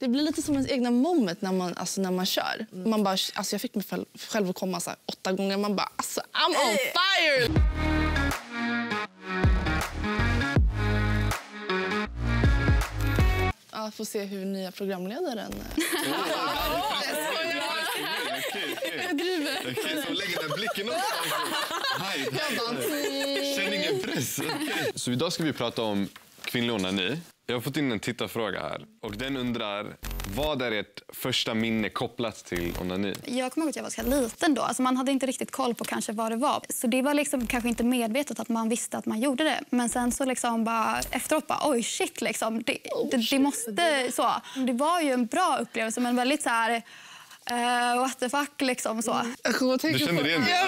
Det blir lite som ens egna moment när man kör. Man bara, alltså jag fick mig själv att komma så här 8 gånger. Man bara, alltså I'm on fire! Ja, får se hur nya programledaren... Okej, så lägger den blicken någonstans. Känner ingen press. Okay. Så idag ska vi prata om kvinnlig onani. Jag har fått in en tittarfråga här. Och den undrar, vad är ert första minne kopplat till onani? Jag kommer ihåg att jag var så liten då. Alltså man hade inte riktigt koll på kanske vad det var. Så det var liksom kanske inte medvetet att man visste att man gjorde det. Men sen så liksom bara efteråt bara, oj shit liksom. Det måste så. Det var ju en bra upplevelse men väldigt så här... what the fuck liksom så. Du känner igen det?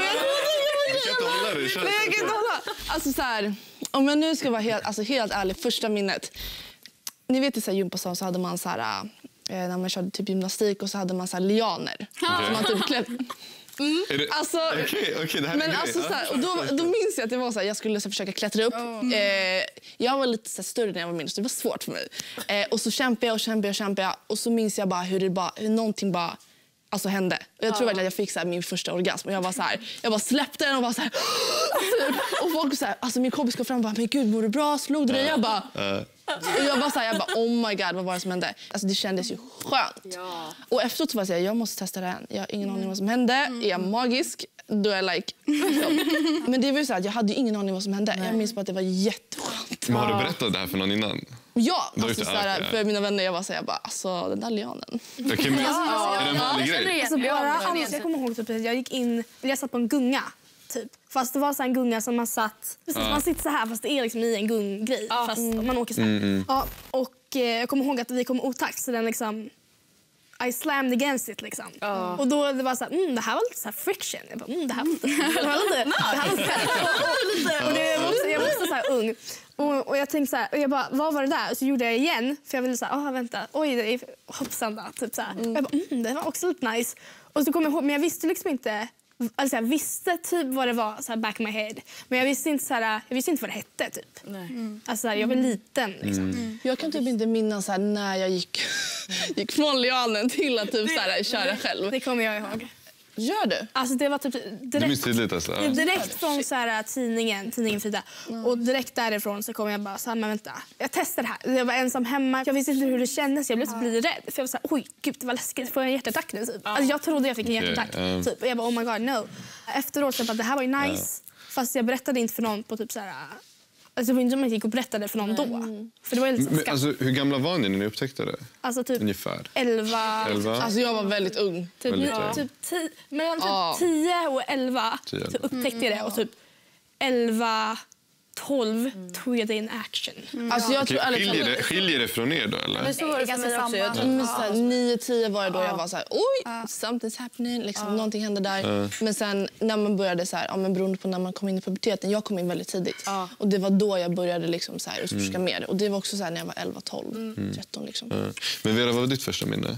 Du kan inte hålla det. Nej, jag kan inte hålla. Alltså så här, om jag nu ska vara helt ärlig, första minnet. Ni vet i så här gympasal så hade man så här när man körde typ gymnastik och så hade man så här lianer. Okay. Så man typ klätt. Alltså, okej, det här men är alltså, så här, och då minns jag att det var så här, jag skulle så försöka klättra upp. Jag var lite så här, större när jag var mindre så det var svårt för mig. Och så kämpade jag och så minns jag bara hur någonting bara alltså hände. Jag tror verkligen att jag fick så här, min första orgasm och jag var så här, jag bara släppte den och var så här och folk så här, alltså min kompis kom fram och bara, men gud, mår du bra? Slog du dig? Jag bara och jag bara oh my god, vad var det som hände? Alltså det kändes ju skönt. Ja. Och efteråt så var jag så här, jag måste testa det här. Jag har ingen aning vad som hände. Är jag magisk? Då är jag like. Men det var ju så att jag hade ju ingen aning vad som hände. Nej. Jag minns bara att det var jätteskönt. Men har du berättat det här för någon innan? Ja, alltså, såhär, för mina vänner, jag var så här, bara, alltså den där lianen. Okay, men, är det en vanlig grej? Jag kommer ihåg typ, jag gick in, jag satt på en gunga. Typ. Fast det var så en gunga som man satt... Man sitter så här fast det är liksom i en gunggrej. Fast man åker så här. Ja, och jag kommer ihåg att vi kom otakt så den liksom... I slammed against it liksom. Och då det var så här, det här var lite så här friction. Jag bara, det här var lite jag var också så här ung. Och jag tänkte så här, och jag bara, vad var det där? Och så gjorde jag igen för jag ville så här, vänta. Oj, det är hoppsan då, typ så här. Och jag bara, det var också lite nice. Och så kom jag ihåg, men jag visste liksom inte. Alltså jag visste typ vad det var så här back my head. Men jag visste inte så här, jag visste inte vad det hette typ. Alltså jag var liten liksom. Jag kan typ inte minnas så här, när jag gick från lianen till att typ så här, köra själv. Det kommer jag ihåg. Gör du? Alltså det var typ direkt från så här, tidningen Frida. Och direkt därifrån så kom jag bara så här, men vänta. Jag testade det här. Jag var ensam hemma. Jag visste inte hur det kändes. Jag blev så rädd. För jag var så här, oj gud det var läskigt. Får jag en hjärtattack nu typ? Alltså jag trodde jag fick en hjärtattack typ. Och jag bara oh my god no. Efteråt så jag bara, det här var ju nice. Fast jag berättade inte för någon på typ så här. Alltså det var inte som att jag gick och berättade för någon då. För det var lite men, alltså, hur gamla var ni när ni upptäckte det? Alltså typ ungefär 11. Alltså jag var väldigt ung. Typ 10 och 11 så upptäckte jag det. Och typ 11, 12 tog jag det in action. Alltså jag tror skiljer det från er då eller? Men så var det ganska samma. 9-10 var det då jag var så här, oj, something's happening, liksom, någonting hände där. Men sen när man började så här, men beroende på när man kom in i puberteten, jag kom in väldigt tidigt. Och det var då jag började liksom så här utforska mer. Och det var också så här när jag var 11, 12, 13 liksom. Men Vera, vad var ditt första minne?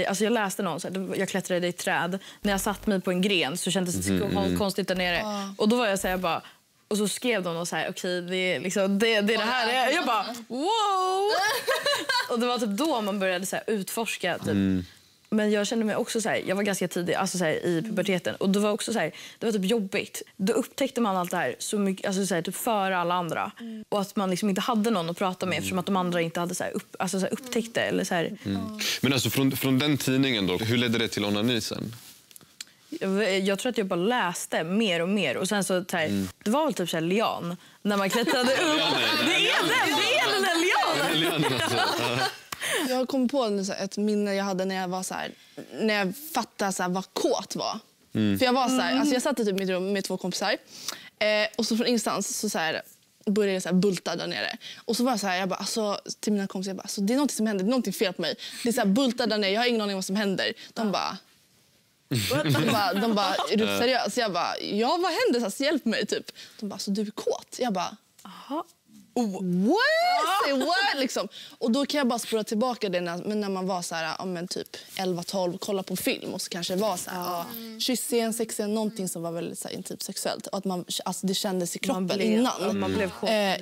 Alltså jag läste någon så här, jag klättrade i träd. När jag satt mig på en gren så kändes det konstigt där nere. Och då var jag så här bara. Och så skrev de och så här, okej, det är liksom det här. Jag bara, wow! Och det var typ då man började så här utforska typ. Men jag kände mig också så här, jag var ganska tidig alltså så här, i puberteten och det var också så här, det var typ jobbigt. Då upptäckte man allt det här så mycket alltså så här, typ för alla andra och att man liksom inte hade någon att prata med eftersom att de andra inte hade så här, alltså så här, upptäckt det eller så här. Men alltså från den tidningen då, hur ledde det till onani sen? Jag tror att jag bara läste mer och mer och sen så här, det var väl typ så här lian när man klättrade upp. Det är den där lianen. Jag kom på ett minne jag hade när jag var så här, när jag fattade så här, vad kåt var. För jag var så här, alltså jag satt i typ mitt rum med 2 kompisar och så från ingenstans så här började jag så här bulta där nere. Och så var jag så här, jag bara, alltså, till mina kompisar, jag bara, alltså, det är något som händer, det är något fel på mig. Det är så här, bulta där nere, jag har ingen aning vad som händer. De bara, är du seriös? Jag bara, ja vad händer? Så här, hjälp mig typ. De bara, så du är kåt? Jag bara, aha. What? Say what? Liksom. Och då kan jag bara spåra tillbaka det när man var så här, men typ 11-12, kolla på film och så kanske det var så här, kyssen, sexen, någonting som var väldigt så här, intimt sexuellt och att man, alltså, det kändes i kroppen innan. Man blev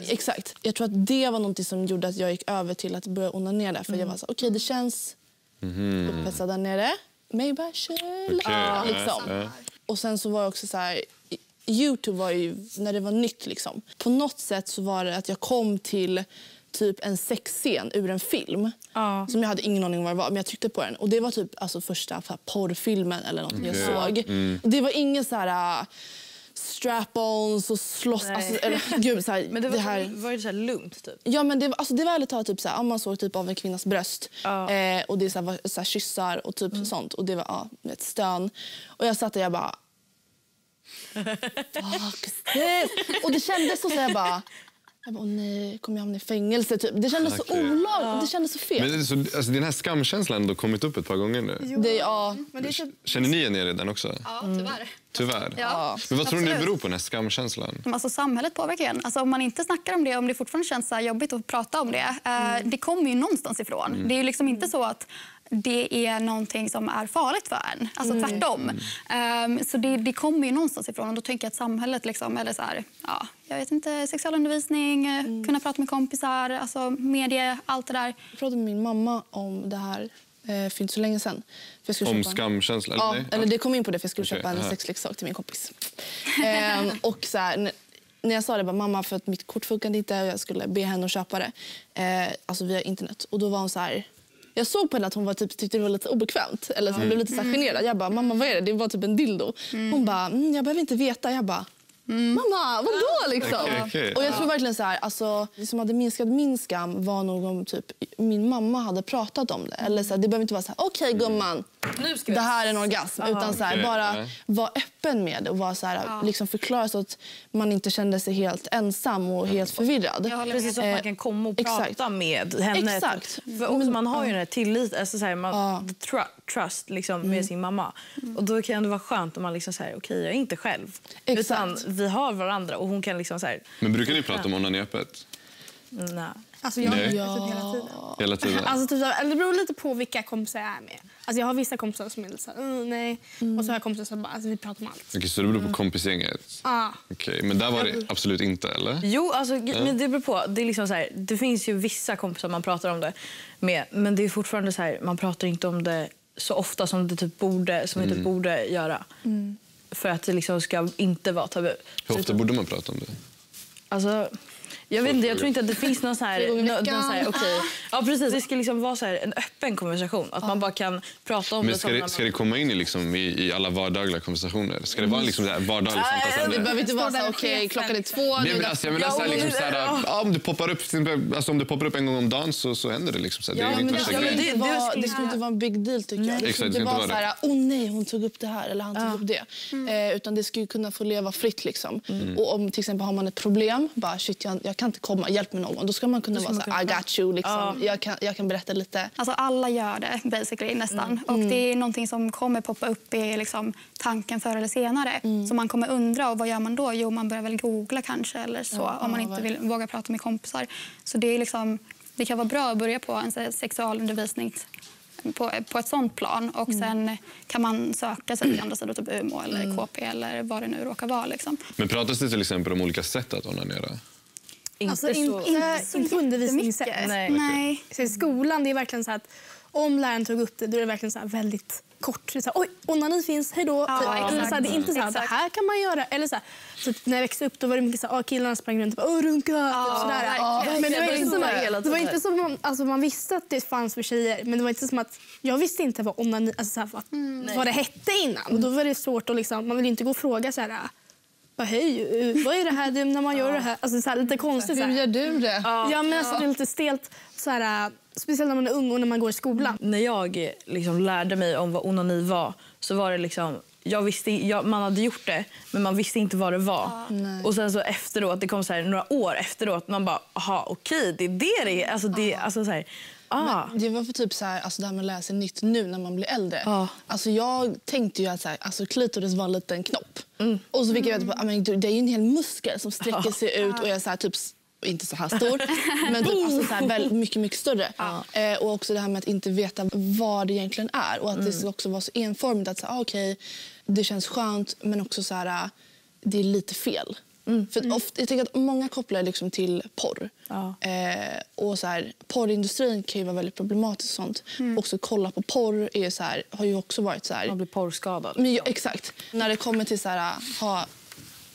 exakt. Jag tror att det var någonting som gjorde att jag gick över till att börja onanera där för jag var så okej, det känns Upphetsad där nere. Maybach. Liksom. Och sen så var jag också så här... YouTube var ju, när det var nytt liksom. På något sätt så var det att jag kom till typ en sexscen ur en film. Som jag hade ingen aning om vad det var, men jag tryckte på den. Och det var typ alltså, första porrfilmen eller något jag såg. Det var ingen så här... strap-ons och slåss. Alltså, gud, så här, men var det så här lugnt typ? Ja, men det var ärligt talat typ så här, man såg typ av en kvinnas bröst. Och det var så här, kyssar och typ sånt. Och det var ett stön. Och jag satt där och jag bara... Fuck this. Och det kändes så jag bara... åh nej, kommer jag hamna i fängelse? Typ. Det kändes så olagligt, det kändes så fel. Men så, alltså, den här skamkänslan har ändå kommit upp ett par gånger nu. Men det är Känner ni igen er i den också? Ja, tyvärr. Tyvärr. Ja, men vad tror ni det absolut. beror på den här skamkänslan? Alltså, samhället påverkar en. Alltså, om man inte snackar om det, om det fortfarande känns så här jobbigt att prata om det, det kommer ju någonstans ifrån. Det är ju liksom inte så att det är någonting som är farligt för en. Alltså tvärtom. Så det kommer ju någonstans ifrån. Och då tänker jag att samhället, liksom, eller så här, ja, jag vet inte, sexualundervisning, kunna prata med kompisar, alltså media, allt det där. Jag pratade med min mamma om det här för inte så länge sedan. För jag skulle Om köpa skamkänsla? Ja, eller eller det kom in på det för jag skulle Okej, köpa en sexleksak till min kompis. Och så här, när jag sa det bara mamma för att mitt kort funkade inte och jag skulle be henne att köpa det. Alltså via internet. Och då var hon så här... Jag såg på henne att hon var typ, tyckte det var lite obekvämt. Eller så hon blev lite så här generad. Jag bara, mamma vad är det? Det var typ en dildo. Hon bara, jag behöver inte veta. Jag bara, mamma, vadå liksom? Okay. Och jag tror verkligen så här, alltså, det som hade minskat min skam var nog om typ min mamma hade pratat om det. Eller så här, det behöver inte vara så här, okej, gumman, det här är en orgasm. Utan så här, bara vara öppen med det och vara så här, liksom förklara så att man inte kände sig helt ensam och helt förvirrad. Precis, så att man kan komma och prata med henne. Exakt. För också, man har ju den här tillit, alltså så här, trust liksom, med sin mamma. Och då kan det vara skönt om man liksom säger okej, jag är inte själv. Utan vi har varandra och hon kan liksom så här... Men brukar ni prata om onani öppet? Nej. Alltså jag Nej. hela tiden. Hela tiden? Alltså, typ, det beror lite på vilka kompisar jag är med. Alltså, jag har vissa kompisar som är lite så här, nej. Och så har jag kompisar som bara, alltså, vi pratar om allt. Okej, så det beror på kompisgänget? Okej, men där var det absolut inte, eller? Jo, alltså, men det beror på. Det, är liksom så här, det finns ju vissa kompisar man pratar om det med. Men det är fortfarande så här, man pratar inte om det så ofta som det typ borde göra. För att det liksom ska inte vara tabu. Hur ofta borde man prata om det? Alltså... Jag vet inte, jag tror inte att det finns någon så här, okej. Ja, precis. Det ska liksom vara så här en öppen konversation. Att man bara kan prata om men det. Ska det komma in i alla vardagliga konversationer? Ska det vara liksom vardagligt samtalsämne? Det behöver inte vara så här, okej, klockan är 2. Jag menar så här, liksom så här, om det poppar upp, alltså, om det poppar upp en gång om dagen så händer det liksom så här. Det är inte värsta grejen. Det skulle inte vara en big deal tycker jag. Det skulle inte vara så här, nej, hon tog upp det här eller han tog upp det. Utan det skulle kunna få leva fritt liksom. Och om till exempel har man ett problem, bara shit, jag kan inte komma, hjälp mig någon. Då ska man kunna vara så här, I got you liksom. Jag kan berätta lite. Alltså alla gör det basically nästan. Och det är någonting som kommer poppa upp i liksom, tanken förr eller senare. Så man kommer undra, och vad gör man då? Jo, man börjar väl googla kanske eller så. Om man inte vill våga prata med kompisar. Så det är liksom, det kan vara bra att börja på en sexualundervisning på ett sånt plan. Och sen kan man söka sig till andra sidor, typ UMO eller KP eller vad det nu råkar vara. Liksom. Men pratas det till exempel om olika sätt att onanera? Inte så undervisningssätt. Nej. Så i skolan det är verkligen så att om läraren tog upp det, då är det verkligen så här väldigt kort. Så här, oj, onani finns, hej då. Eller så här, det är inte så här, det här kan man göra. Eller så här, så när jag växte upp då var det mycket så här, killarna sprang runt och runka. Men det var inte som alltså, man visste att det fanns för tjejer. Men det var inte som att jag visste inte vad onani, alltså, så här, vad det hette innan. Och då var det svårt att liksom, man vill inte gå och fråga så här, hej, vad är det här när man gör det här? Alltså så här, lite konstigt. Hur gör du det? Ja, men alltså, det är lite stelt. Så här, speciellt när man är ung och när man går i skolan. När jag liksom lärde mig om vad onani var så var det liksom... man hade gjort det, men man visste inte vad det var. Och sen så efteråt, det kom så här, några år efteråt, man bara, aha, okej, det är det är. Alltså, alltså så här... Men det var för typ så här, alltså det här med att lära sig nytt nu när man blir äldre. Alltså jag tänkte ju att så här, alltså klitoris var en liten knopp. Och så fick jag veta på, det är ju en hel muskel som sträcker sig ut och jag är så här, typ inte så här stor, men typ, alltså så här, väldigt mycket större. Och också det här med att inte veta vad det egentligen är och att det ska också vara så enformigt att så här, okej, det känns skönt men också så här, det är lite fel. För ofta, jag tänker att många kopplar liksom till porr. Ja. Och så här, porrindustrin kan ju vara väldigt problematisk och sånt. Också kolla på porr är så här, har ju också varit så här. Man blir porrskadad. Men, exakt. När det kommer till så här,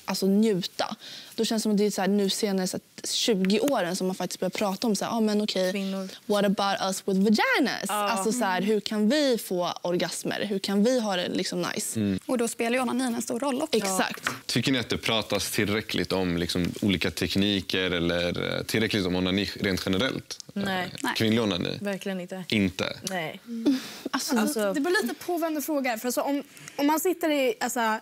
alltså njuta, då känns det som att det är så här, nu senaste 20 åren som man faktiskt börjar prata om så här, men okej, Kvinnor. what about us with vaginas? Alltså så här, hur kan vi få orgasmer? Hur kan vi ha det liksom nice? Och då spelar ju onanin en stor roll också. Exakt. Tycker ni att det pratas tillräckligt om liksom, olika tekniker eller tillräckligt om onani rent generellt? Nej. Kvinnlig onani? Verkligen inte. Inte? Nej. Alltså, Det beror lite på vem du frågar. För alltså, om man sitter i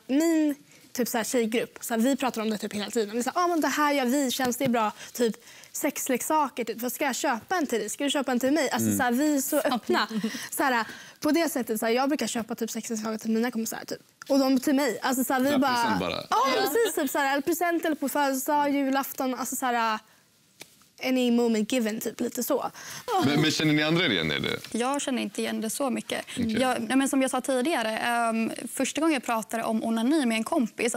min typ så här tjejgrupp, så här, vi pratar om det typ hela tiden. Vi säger, men det här gör vi, känns det bra? Typ sexleksaker, typ. Vad ska jag köpa en till dig? Ska du köpa en till mig? Alltså, så här, vi är så öppna. Så här, på det sättet, så här, jag brukar köpa typ sexleksaker till mina kompisar. Typ. Och de till mig. Alltså, så här, vi bara... Ja, precis. Typ, så här, eller present eller på födelsedag, julafton. Alltså, så här, any moment given, typ lite så. Men känner ni andra igen det? Jag känner inte igen det så mycket. Men som jag sa tidigare, första gången jag pratade om onani med en kompis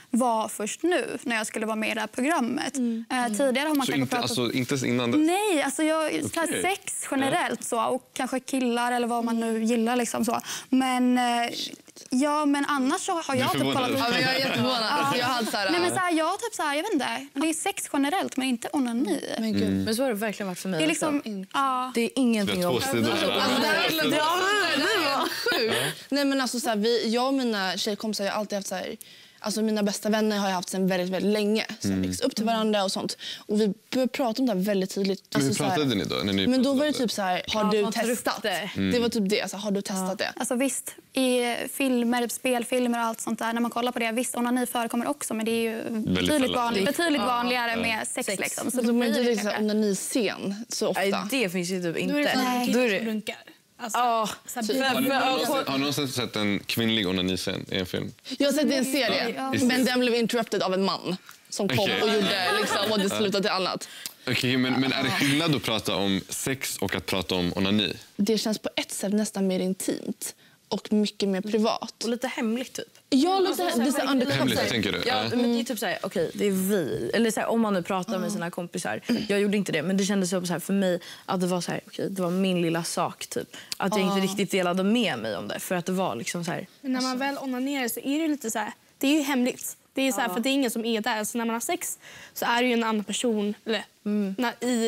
var först nu när jag skulle vara med i det här programmet. Tidigare har man Så inte, pratat... inte innan det? Nej, alltså sex generellt så, och kanske killar eller vad man nu gillar. Liksom, så. Men annars så har jag typ kollat... Ja, men jag är jätteförvånad. Alltså, jag hade Nej, men jag vet inte. Det är sex generellt, men inte onani. Men så har det verkligen varit för mig. Det är liksom... Det är ingenting om... Nej, men alltså, så här, jag och mina tjejkompisar har alltid haft så här... Alltså mina bästa vänner har jag haft sedan väldigt, väldigt länge. Så vi växt upp till varandra och sånt. Och vi började prata om det här väldigt tydligt. Men alltså, hur pratade ni då? Men då var det typ så här, har du man tar upp testat? det. Det var typ det. Alltså, har du testat det? Alltså visst, i filmer, spelfilmer och allt sånt där, när man kollar på det, visst, onani förekommer också, men det är ju betydligt vanligare med sex. Liksom. Så de är inte riktigt onaniscen så ofta. Nej, det finns ju typ inte. Då är det runkar. Alltså, Har du någonsin sett en kvinnlig onaniscen i en film? Jag har sett det i en serie, men den blev interrupted av en man som kom och gjorde liksom, och det slutade till annat. Okej, men är det skillnad att prata om sex och att prata om onani? Det känns på ett sätt nästan mer intimt och mycket mer privat. Och lite hemligt typ. Ja, lite undercover. Hemligt, tänker du? Ja, men det är typ så här, okej, det är vi. Eller så här, om man nu pratar med sina kompisar. Jag gjorde inte det, men det kändes så här för mig att det var så här, okej, det var min lilla sak typ. Att jag inte riktigt delade med mig om det, för att det var liksom så här. Men när man väl onanerar så är det lite så här, det är ju hemligt. Det är så här, för det är ingen som är där. Alltså när man har sex så är det ju en annan person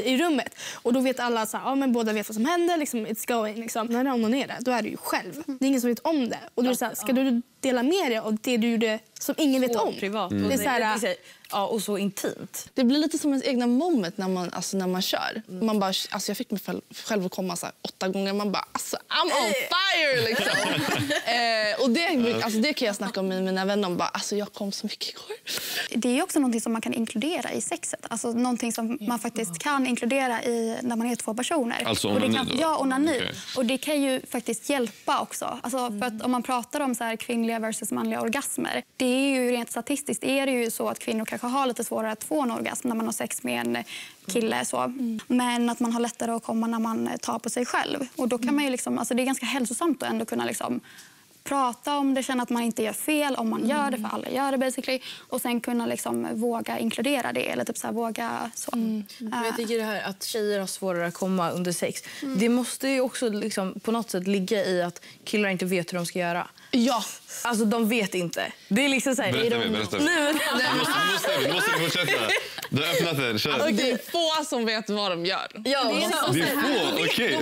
i rummet. Och då vet alla så här, men båda vet vad som händer, liksom, it's going. Liksom. När du onanerar, då är du ju själv. Det är ingen som vet om det. Och då är det så här, ska du dela med dig av det du gjorde som ingen vet om? Privat. Det är så här, och så intimt. Det blir lite som ens egna moment när man kör. Man bara, alltså jag fick mig själv att komma så här 8 gånger. Man bara, alltså, I'm on fire! Liksom. Och det kan jag snacka om med mina vänner om. Bara, alltså, jag kom så mycket igår. Det är också någonting som man kan inkludera i sexet. Alltså någonting som man faktiskt kan inkludera i när man är 2 personer. Alltså onani då? Ja, onani. Okay. Och det kan ju faktiskt hjälpa också. Alltså, för att om man pratar om så här kvinnliga versus manliga orgasmer. Det är ju rent statistiskt är det ju så att kvinnor kanske har lite svårare att få en orgasm när man har sex med en kille. Så. Men att man har lättare att komma när man tar på sig själv. Och då kan man ju liksom, alltså det är ganska hälsosamt att ändå kunna liksom prata om det, känna att man inte gör fel om man gör det, för alla gör det basically. Och sen kunna liksom våga inkludera det, eller typ så här, våga så. Jag tycker det här att tjejer har svårare att komma under sex. Det måste ju också liksom på något sätt ligga i att killar inte vet hur de ska göra. Ja. Alltså de vet inte. Det är liksom så här, Berätta. Du måste fortsätta. Du har öppnat den. Kör. Alltså, det är få som vet vad de gör. Ja, Det är få? Okej.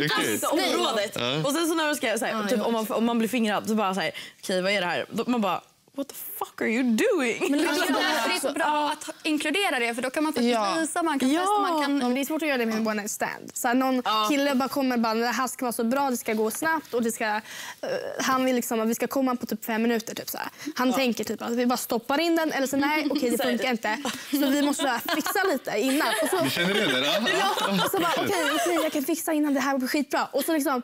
området. Och sen så när man ska så här, typ, om man blir fingrad så bara så här, okej, vad är det här? Man bara, what the fuck are you doing? Men det är så bra att inkludera det, för då kan man faktiskt visa, man kan testa, man kan... Men det är svårt att göra det med en one night stand. Så här, någon kille bara kommer bara, det här ska vara så bra, det ska gå snabbt och det ska, han vill liksom att vi ska komma på typ 5 minuter. Typ, så här. Han tänker typ att vi bara stoppar in den eller så nej, okej, det funkar inte. Så vi måste fixa lite innan. Och så, Du känner det där? och så bara, okej, jag kan fixa innan, det här blir skitbra. Och så liksom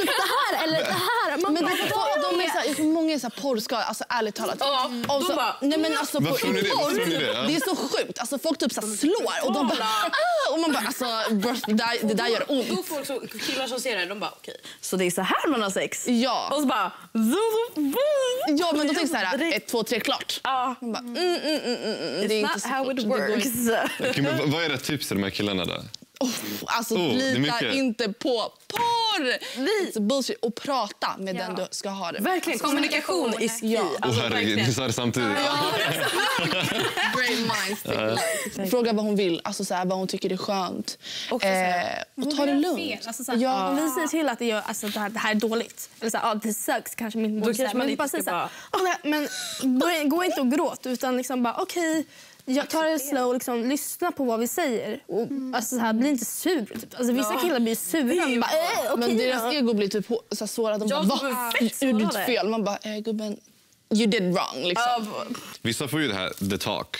det här eller det här. Men de är så här, många är så här porrskadade, alltså ärligt talat. Och så, bara, nej men alltså på tror ni det? Varför tror ni det? Ja. det är så sjukt. Alltså folk typ så här slår och de bara och man bara alltså bro, det där gör ont. Då folk så, killar som ser det, de bara okej. Så det är så här man har sex? Ja. Och så bara... Ja, men då tänker jag så här 1, 2, 3 klart. Ja. Man bara, det är inte så how it fort. works. Okej, men vad är det tips till de här killarna då? Alltså det är lita mycket. inte på porr. Alltså, bullshit. Och prata med den du ska ha det med. Verkligen, kommunikation is key. Ja. Alltså, Herregud, ni sa det samtidigt. Great minds think alike. Fråga vad hon vill, alltså så här, vad hon tycker är skönt. Och ta det lugnt. Alltså, om vi säger till att det här är dåligt. Eller så här, det sucks kanske min då kanske man inte ska bara... Men gå inte och gråt utan liksom bara okej. Jag tar det slow och liksom, lyssna på vad vi säger. Och, alltså, så här, bli inte sur. Typ. Alltså, vissa killar blir sura. Bara, men deras ego blir typ så här sårade. De bara, va? Gjorde du fel? Man bara, gubben, you did wrong. Liksom. Vissa får ju det här the talk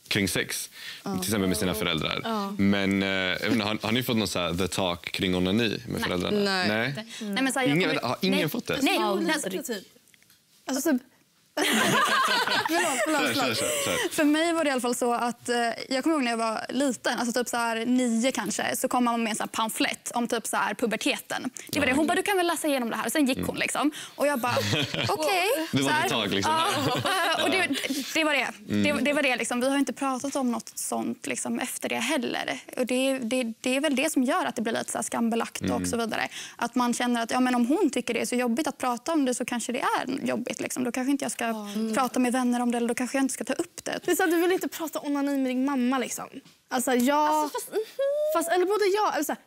kring sex. Till exempel med sina föräldrar. Men har ni fått någon så här the talk kring onani med föräldrarna? Nej. Men så här, Har ingen fått det? Nej, Alltså, Kör. för mig var det i alla fall så att jag kommer ihåg när jag var liten, alltså typ så här 9 kanske, så kom man med en så här pamflett om typ så här puberteten. Det var det. Hon bara, du kan väl läsa igenom det här. Sen gick hon liksom. Och jag bara, okej. Det var ett tag liksom. Och det var det. Det var det liksom. Vi har inte pratat om något sånt liksom efter det heller. Och det är väl det som gör att det blir lite så här skambelagt och så vidare. Att man känner att men om hon tycker det är så jobbigt att prata om det så kanske det är jobbigt liksom. Då kanske inte jag ska prata med vänner om det, eller då kanske jag inte ska ta upp det. det är så att du vill inte prata onani med din mamma liksom. Alltså jag eller både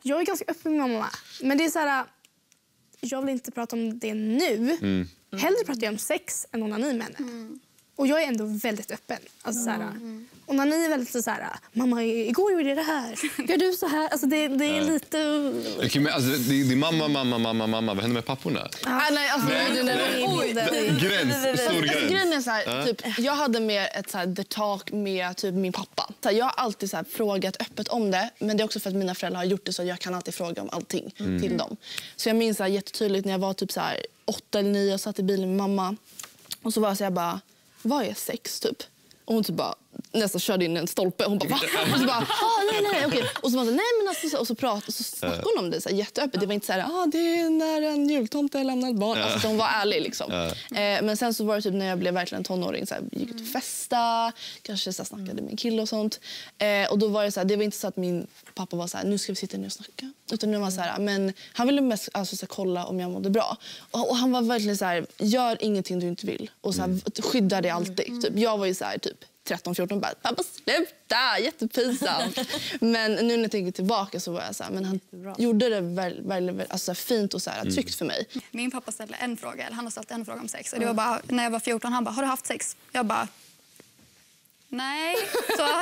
jag är ganska öppen med mamma, men det är så här, jag vill inte prata om det nu. Hellre pratar jag om sex än onani med henne. Och jag är ändå väldigt öppen. Alltså, onani är väldigt så här, mamma igår gjorde det här. Gör du så här? Alltså det är lite... Okej, men alltså, det är mamma. Vad händer med papporna? Nej, alltså, Stor gräns. Grejen är så här, typ, jag hade mer ett så här, the talk med typ, min pappa. Så här, jag har alltid så här, frågat öppet om det, men det är också för att mina föräldrar har gjort det så jag kan alltid fråga om allting till dem. Så jag minns så här, jättetydligt när jag var typ så här, 8 eller 9 och satt i bilen med mamma. Och så var jag så här, bara, vad är sex typ? Och hon typ bara nästan körde in en stolpe. Hon bara, va? Och så bara, nej, okej. Och så var det, nej men alltså, och så pratade och så snackade hon om det så här, jätteöppet. Det var inte så här, det är när en jultomte lämnar ett barn. Alltså hon var ärlig liksom. Men sen så var det typ när jag blev verkligen tonåring så här, gick ut och festa, kanske så här, snackade med en kille och sånt. Och då var det så här, det var inte så att min pappa var så här, nu ska vi sitta ner och snacka. Utan nu var så här, men han ville mest alltså, så här, kolla om jag mådde bra. Och han var verkligen så här, gör ingenting du inte vill och så här, skydda dig alltid. Typ, jag var ju så här typ 13-14 bara, pappa sluta, jättepinsamt. Men nu när jag tänker tillbaka så var jag så här, men han gjorde det väldigt alltså, fint och så här, tryggt för mig. Min pappa ställde en fråga, eller han har ställt en fråga om sex. Och det var bara, när jag var 14, han bara, har du haft sex? Jag bara, nej.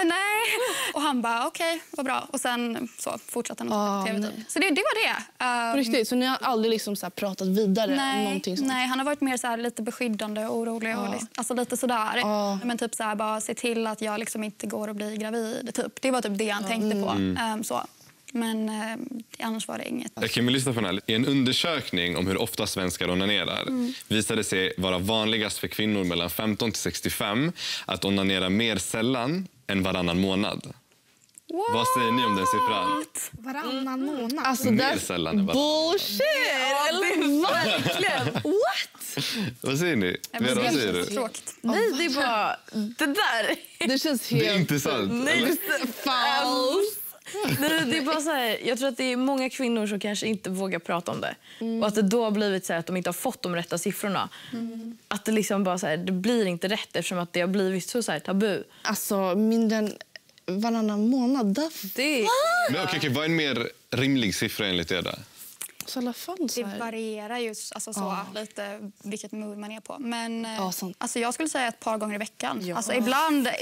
Nej. Och han bara, okej, vad bra. Och sen så fortsatte han på TV typ. Så det var det. Riktigt, så ni har aldrig liksom så här pratat vidare om någonting sånt? Nej, han har varit mer så här lite beskyddande och orolig. Och alltså lite sådär. Men typ så här, bara se till att jag liksom inte går och blir gravid. Typ. Det var typ det han tänkte på. Så. Men annars var det inget. Okej, men lyssna på den här. I en undersökning om hur ofta svenskar onanerar visade sig vara vanligast för kvinnor mellan 15 till 65 att onanera mer sällan än varannan månad. Vad säger ni om den siffran? Varannan månad? Alltså, mer sällan än varannan. Bullshit! Eller verkligen? What? Vad säger ni? Vera, vad säger du? Tråkigt. Nej, det är bara... Det där... Det känns helt... Det är inte sant. Nej, falskt. Nej, det är bara så här, jag tror att det är många kvinnor som kanske inte vågar prata om det. Och att det då har blivit så här att de inte har fått de rätta siffrorna. Att det liksom bara så här, det blir inte rätt eftersom att det har blivit så här tabu. Alltså, mindre än varannan månad. Det Men okej, vad är en mer rimlig siffra enligt er där? Så i alla fall så Det här. varierar ju alltså, så, lite vilket mood man är på. Men sant. alltså, jag skulle säga ett par gånger i veckan. Alltså,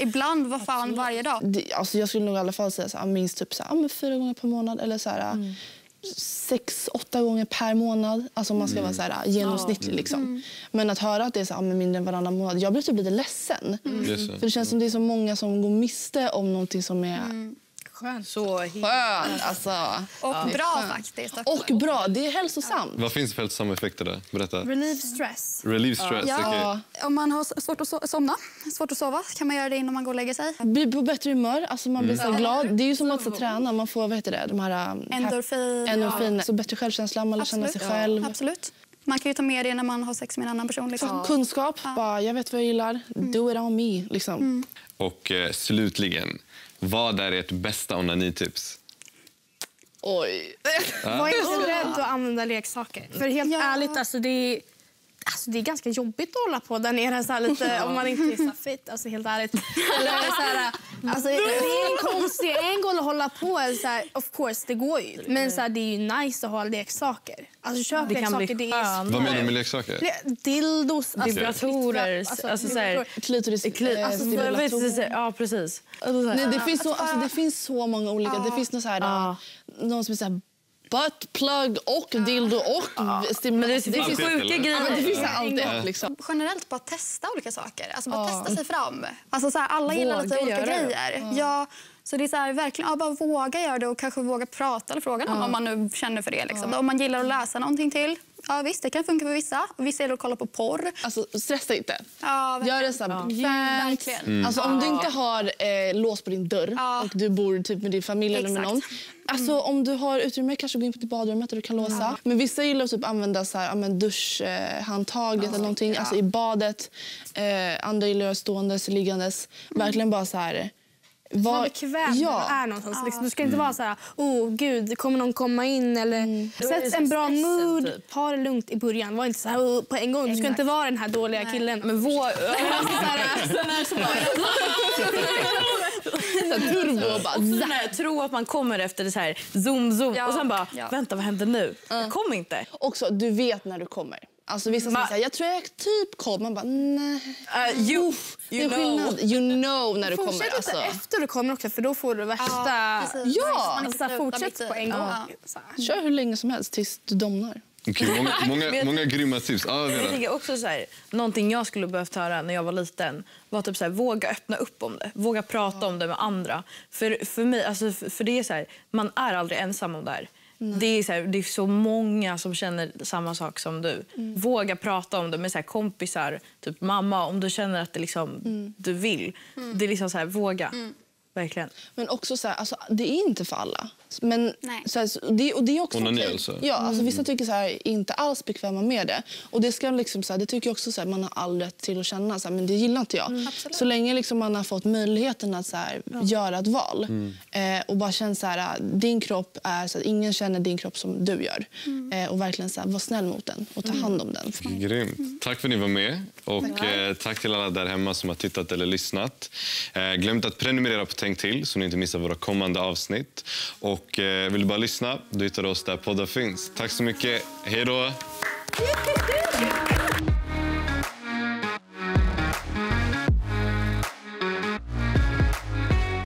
ibland vad fan varje dag. Alltså, jag skulle nog i alla fall säga så här, minst typ så här, 4 gånger per månad eller så här, 6-8 gånger per månad. Alltså man ska vara så här, genomsnittlig liksom. Men att höra att det är så här, mindre än varannan månad. Jag blir typ lite ledsen. För det känns som det är så många som går miste om någonting som är Skönt. Så Skönt, alltså. Och bra faktiskt. Och bra, det är hälsosamt. Vad finns det för hälsosamma effekter där? Berätta. Relieve stress. Relieve stress, okej. Om man har svårt att somna, svårt att sova, kan man göra det innan man går och lägger sig. Blir på bättre humör, alltså man blir så glad. Det är ju som att få träna, man får de här endorfin. Så bättre självkänsla, man lär känna sig själv. Absolut. Man kan ju ta med det när man har sex med en annan person. Liksom. Kunskap, bara, jag vet vad jag gillar. Do it on me. Liksom. Och slutligen, vad är ert bästa onanitips? Oj. Var inte rädd att använda leksaker. För helt ärligt, alltså det är ganska jobbigt att hålla på där nere så här lite, om man inte är så fit, alltså helt ärligt. Eller så här, alltså, det är en konstig angle att hålla på. Så här, of course, det går ju. Men så här, det är ju nice att ha leksaker. Alltså köp leksaker. Det är vad menar du med leksaker? Dildos. Vibratorer. Alltså så här, Klitorisstimulatorer. Ja, precis. Nej, det finns så många olika. Det finns någon så här, någon som är så här buttplug och dildo och stimulator. Det finns sjuka grejer. Det finns allt liksom. Generellt bara testa olika saker. Alltså bara testa sig fram. Alltså så här, alla gillar lite olika grejer. Ja, så det är så här, verkligen bara våga göra det och kanske våga prata eller fråga någon om man nu känner för det. Liksom. Om man gillar att läsa någonting till. Ja visst, det kan funka för vissa. Vissa gillar att kolla på porr. Alltså stressa inte. Ja, gör det så här bekvämt. Alltså om du inte har lås på din dörr och du bor typ med din familj eller med någon. Alltså om du har utrymme kanske gå in på ditt badrummet och du kan låsa. Men vissa gillar att typ använda så här, duschhandtaget eller någonting. Alltså i badet. Andra gillar ståendes, liggandes. Verkligen bara så här. Var bekväm när du är någonstans. Liksom. Du ska inte vara så här, gud, kommer någon komma in? Eller sätt en bra mood. Typ. Ha det lugnt i början. Var inte så här på en gång. Du ska inte vara den här dåliga killen. Men turbo bara. Tro att man kommer efter det så här zoom. Och sen bara, vänta, vad händer nu? Jag kom inte. Också, du vet när du kommer. Alltså vissa säger jag tror jag typ kommer. Man bara, nej. You know när du kommer. Fortsätt alltså. efter du kommer också, för då får du värsta... fortsätt på en gång. Kör hur länge som helst tills du domnar. Okay, många grymma tips. Jag tänker också så här, någonting jag skulle behövt höra när jag var liten var typ så här, våga öppna upp om det. Våga prata om det med andra. För mig, alltså, för det är så här, man är aldrig ensam om det här. Det är så många som känner samma sak som du. Våga prata om det med så här kompisar, typ mamma, om du känner att det liksom, du vill. Det är liksom så här, våga. Verkligen. Men också så här, alltså, det är inte för alla. Men så här, det är också alltså. Ja, alltså vissa tycker så här inte alls bekväma med det. Och det ska liksom så här, det tycker jag också så här, man har all rätt till att känna så här, men det gillar inte jag. Så länge liksom man har fått möjligheten att så här, göra ett val och bara känna så här, din kropp är så att ingen känner din kropp som du gör. Och verkligen så här, vara snäll mot den och ta hand om den. Grymt. Tack för att ni var med och tack till alla där hemma som har tittat eller lyssnat. Glöm inte att prenumerera på Tänk till så ni inte missar våra kommande avsnitt. Och vill du bara lyssna, då hittar du oss där poddar finns. Tack så mycket. Hej då!